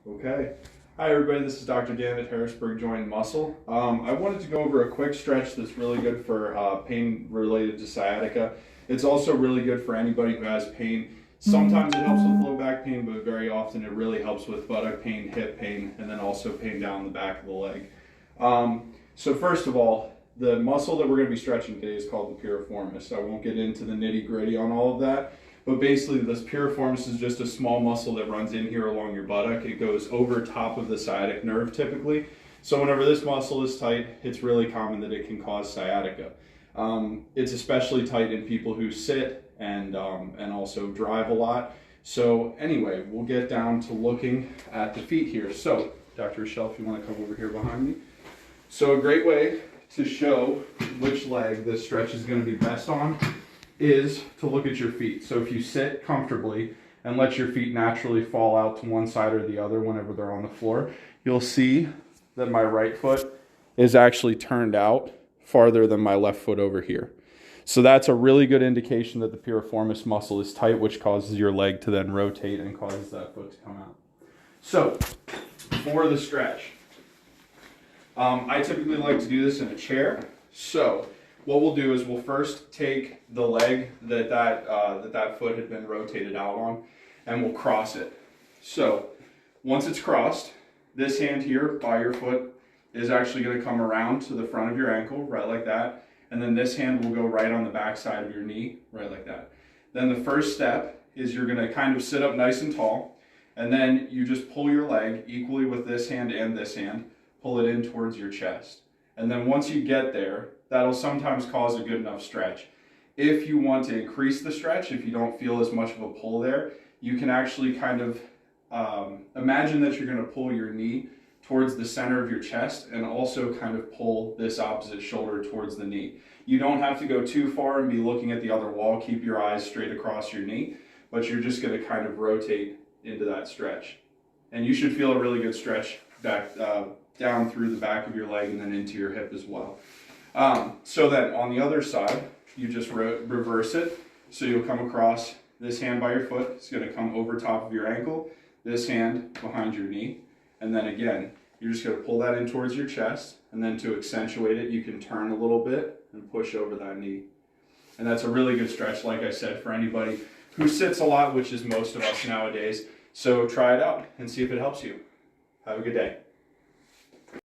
Okay. Hi everybody, this is Dr. Dan at Harrisburg Joint and Muscle. I wanted to go over a quick stretch that's really good for pain related to sciatica. It's also really good for anybody who has pain. Sometimes it helps with low back pain, but very often it really helps with buttock pain, hip pain, and then also pain down the back of the leg. So first of all, the muscle that we're going to be stretching today is called the piriformis. I won't get into the nitty gritty on all of that. But basically, this piriformis is just a small muscle that runs in here along your buttock. It goes over top of the sciatic nerve typically. So whenever this muscle is tight, it's really common that it can cause sciatica. It's especially tight in people who sit and also drive a lot. So anyway, we'll get down to looking at the feet here. So Dr. Rochelle, if you want to come over here behind me. So a great way to show which leg this stretch is going to be best on is to look at your feet. So if you sit comfortably and let your feet naturally fall out to one side or the other whenever they're on the floor, you'll see that my right foot is actually turned out farther than my left foot over here. So that's a really good indication that the piriformis muscle is tight, which causes your leg to then rotate and causes that foot to come out. So for the stretch, I typically like to do this in a chair. So what we'll do is we'll first take the leg that foot had been rotated out on, and we'll cross it. So once it's crossed, this hand here by your foot is actually going to come around to the front of your ankle, right like that. And then this hand will go right on the back side of your knee, right like that. Then the first step is you're going to kind of sit up nice and tall, and then you just pull your leg equally with this hand and this hand, pull it in towards your chest. And then once you get there, that'll sometimes cause a good enough stretch. If you want to increase the stretch, if you don't feel as much of a pull there, you can actually kind of imagine that you're going to pull your knee towards the center of your chest and also kind of pull this opposite shoulder towards the knee. You don't have to go too far and be looking at the other wall. Keep your eyes straight across your knee, but you're just going to kind of rotate into that stretch. And you should feel a really good stretch back down through the back of your leg and then into your hip as well. So then on the other side, you just reverse it. So you'll come across this hand by your foot. It's going to come over top of your ankle, this hand behind your knee. And then again, you're just going to pull that in towards your chest. And then to accentuate it, you can turn a little bit and push over that knee. And that's a really good stretch, like I said, for anybody who sits a lot, which is most of us nowadays. So try it out and see if it helps you. Have a good day.